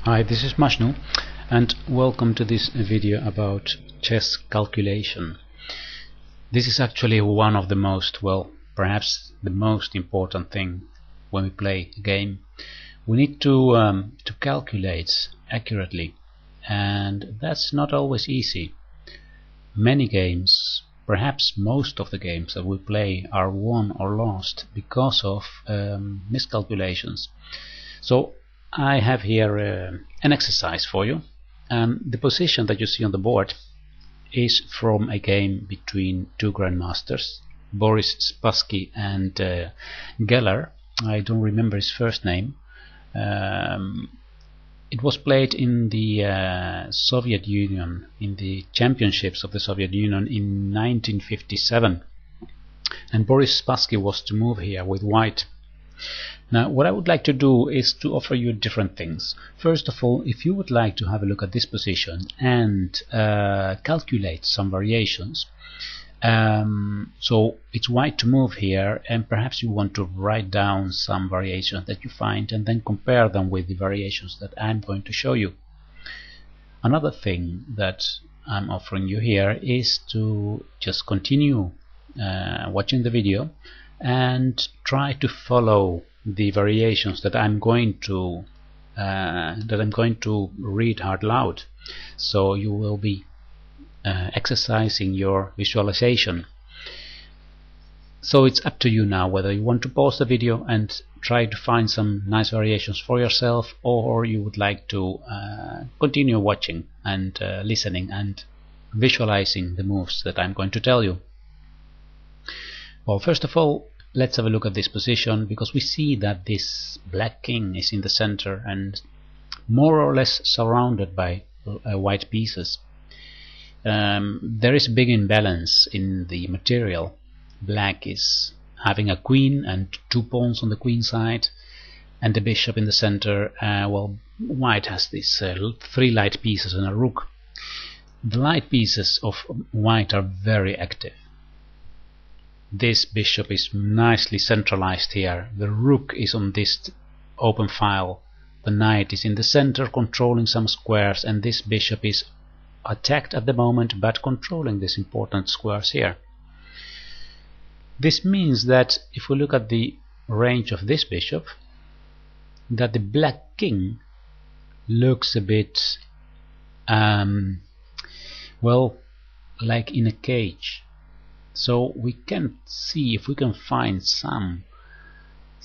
Hi, this is Mashnu and welcome to this video about chess calculation. This is actually one of the most, well, perhaps the most important thing when we play a game. We need to calculate accurately, and that's not always easy. Many games, perhaps most of the games that we play, are won or lost because of miscalculations. So I have here an exercise for you. The position that you see on the board is from a game between two grandmasters, Boris Spassky and Geller. I don't remember his first name. It was played in the Soviet Union, in the championships of the Soviet Union in 1957, and Boris Spassky was to move here with white. Now what I would like to do is to offer you different things. First of all, if you would like to have a look at this position and calculate some variations, so it's white to move here, and perhaps you want to write down some variations that you find and then compare them with the variations that I'm going to show you. Another thing that I'm offering you here is to just continue watching the video and try to follow the variations that I'm going to read out loud. So you will be exercising your visualization. So it's up to you now whether you want to pause the video and try to find some nice variations for yourself, or you would like to continue watching and listening and visualizing the moves that I'm going to tell you. Well, first of all, let's have a look at this position, because we see that this black king is in the center and more or less surrounded by white pieces. There is a big imbalance in the material. Black is having a queen and two pawns on the queen side and a bishop in the center, while white has these three light pieces and a rook. The light pieces of white are very active. This bishop is nicely centralized here. The rook is on this open file. The knight is in the center controlling some squares, and this bishop is attacked at the moment but controlling these important squares here. This means that if we look at the range of this bishop, that the black king looks a bit well, like in a cage. So we can see if we can find some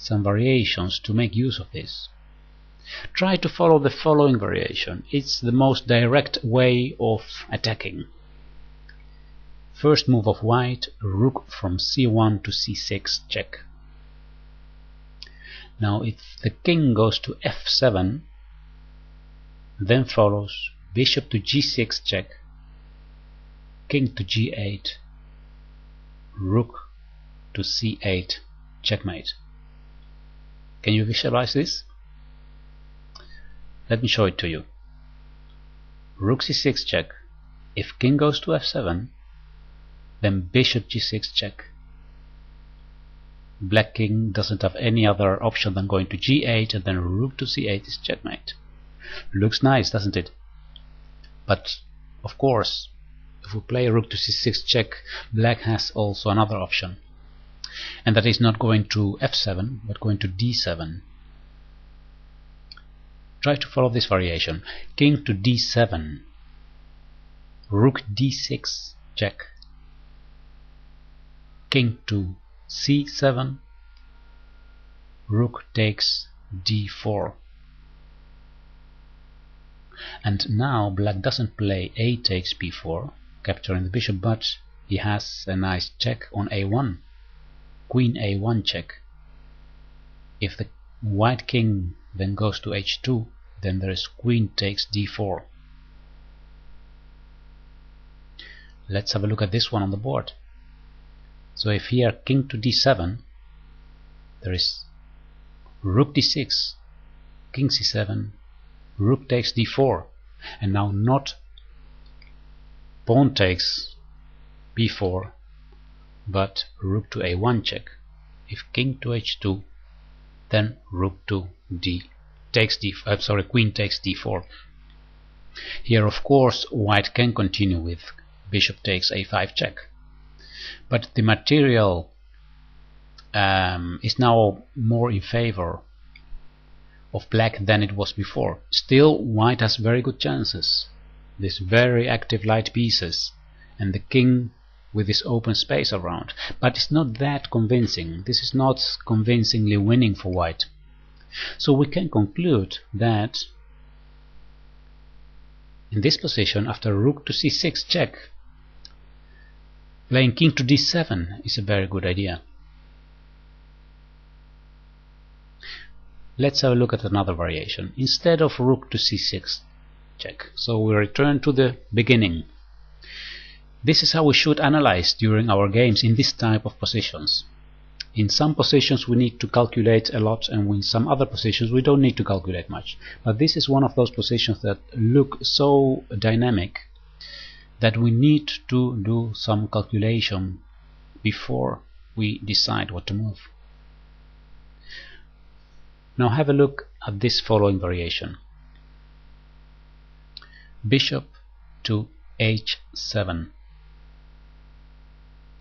variations to make use of this. Try to follow the following variation. It's the most direct way of attacking. First move of white, rook from c1 to c6 check. Now if the king goes to f7, then follows bishop to g6 check, king to g8, rook to c8 checkmate. Can you visualize this? Let me show it to you. Rook c6 check. If king goes to f7, then bishop g6 check. Black king doesn't have any other option than going to g8, and then rook to c8 is checkmate. Looks nice, doesn't it? But of course, if we play rook to c6 check, black has also another option, and that is not going to f7 but going to d7. Try to follow this variation. King to d7, rook d6 check, king to c7, rook takes d4. And now black doesn't play a takes b4, capturing the bishop, but he has a nice check on a1, queen a1 check. If the white king then goes to h2, then there is queen takes d4. Let's have a look at this one on the board. So if here king to d7, there is rook d6, king c7, rook takes d4, and now not pawn takes b4 but rook to a1 check. If king to h2, then rook to d takes queen takes d4. Here of course white can continue with bishop takes a5 check, but the material is now more in favor of black than it was before. Still, white has very good chances. These very active light pieces and the king with this open space around, but it's not that convincing. This is not convincingly winning for white. So we can conclude that in this position, after rook to c6 check, playing king to d7 is a very good idea. Let's have a look at another variation. Instead of rook to c6 check, so we return to the beginning. This is how we should analyze during our games in this type of positions. In some positions we need to calculate a lot, and in some other positions we don't need to calculate much. But this is one of those positions that look so dynamic that we need to do some calculation before we decide what to move. Now have a look at this following variation. Bishop to h7.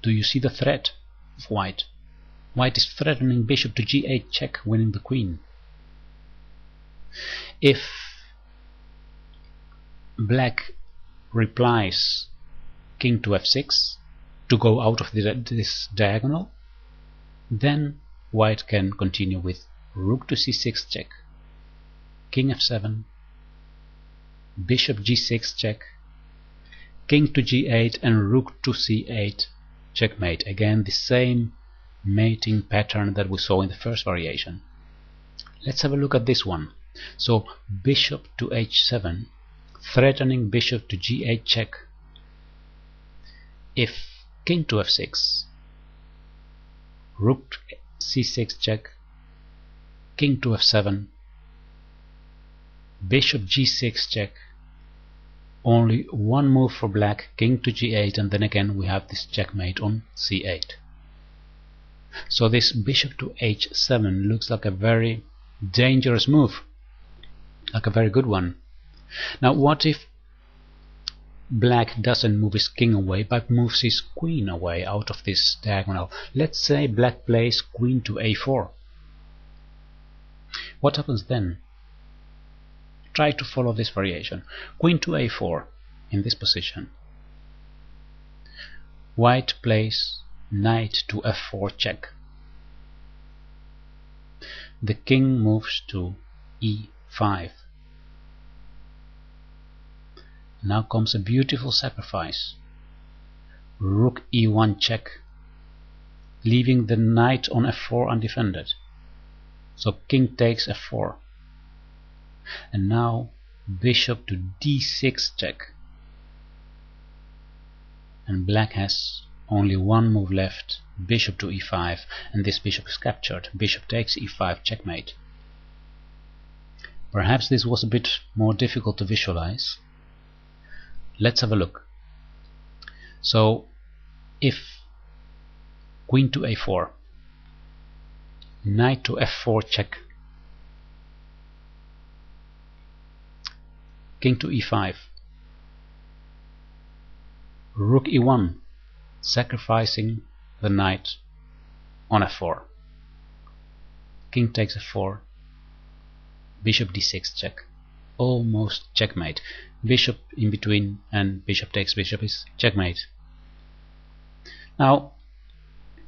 Do you see the threat of white? White is threatening bishop to g8 check, winning the queen. If black replies king to f6 to go out of this diagonal, then white can continue with rook to c6 check, king f7, bishop g6 check, king to g8, and rook to c8 checkmate. Again, the same mating pattern that we saw in the first variation. Let's have a look at this one. So bishop to h7, threatening bishop to g8 check. If king to f6, rook to c6 check, king to f7, bishop g6 check, only one move for black, king to g8, and then again we have this checkmate on c8. So this bishop to h7 looks like a very dangerous move, like a very good one. Now what if black doesn't move his king away but moves his queen away out of this diagonal? Let's say black plays queen to a4. What happens then? Try to follow this variation. Queen to a4 in this position. White plays knight to f4 check. The king moves to e5. Now comes a beautiful sacrifice. Rook e1 check, leaving the knight on f4 undefended. So king takes f4. And now bishop to d6 check. And black has only one move left, bishop to e5, and this bishop is captured. Bishop takes e5 checkmate. Perhaps this was a bit more difficult to visualize. Let's have a look. So if queen to a4, knight to f4 check, king to e5, rook e1, sacrificing the knight on f4, king takes f4, bishop d6 check, almost checkmate. Bishop in between and bishop takes bishop is checkmate. Now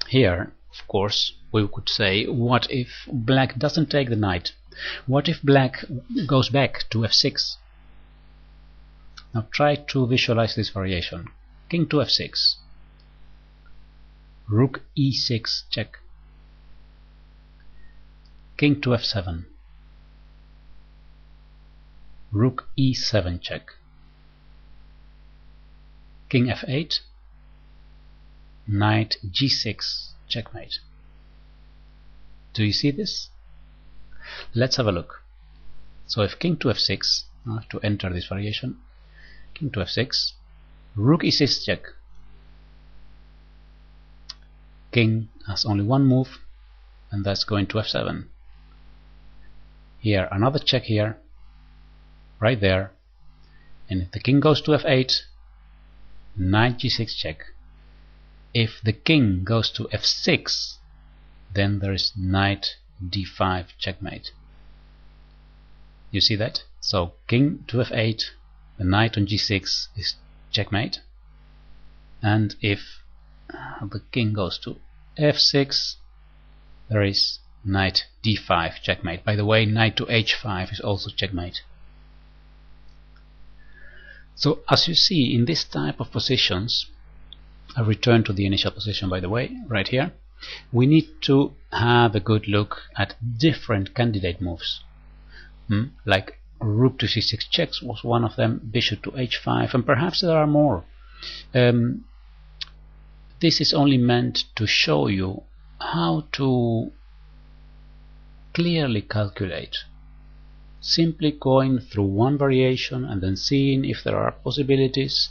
here of course we could say, what if black doesn't take the knight? What if black goes back to f6? Now try to visualize this variation. King to f6, rook e6 check, king to f7, rook e7 check, king f8, knight g6 checkmate. Do you see this? Let's have a look. So if king to f6, to enter this variation, king to f6, rook e6 check, king has only one move, and that's going to f7. here another check here, right there, and if the king goes to f8, knight g6 check. If the king goes to f6, then there is knight d5 checkmate. You see that? So king to f8, the knight on g6 is checkmate, and if the king goes to f6, there is knight d5 checkmate. By the way, knight to h5 is also checkmate. So as you see, in this type of positions, I return to the initial position, by the way, right here, we need to have a good look at different candidate moves. Like rook to c6 checks was one of them, bishop to h5, and perhaps there are more. This is only meant to show you how to clearly calculate. Simply going through one variation and then seeing if there are possibilities.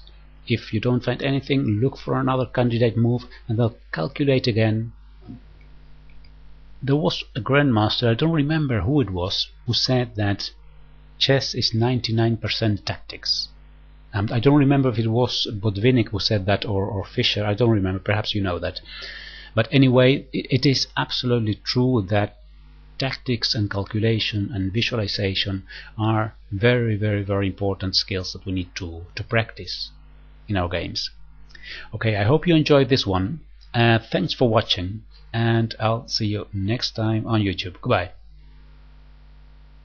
If you don't find anything, look for another candidate move and then calculate again. There was a grandmaster, I don't remember who it was, who said that chess is 99% tactics. I don't remember if it was Botvinnik who said that or Fischer, I don't remember, perhaps you know that. But anyway, it is absolutely true that tactics and calculation and visualization are very, very, very important skills that we need to practice in our games. Okay, I hope you enjoyed this one. Thanks for watching, and I'll see you next time on YouTube. Goodbye.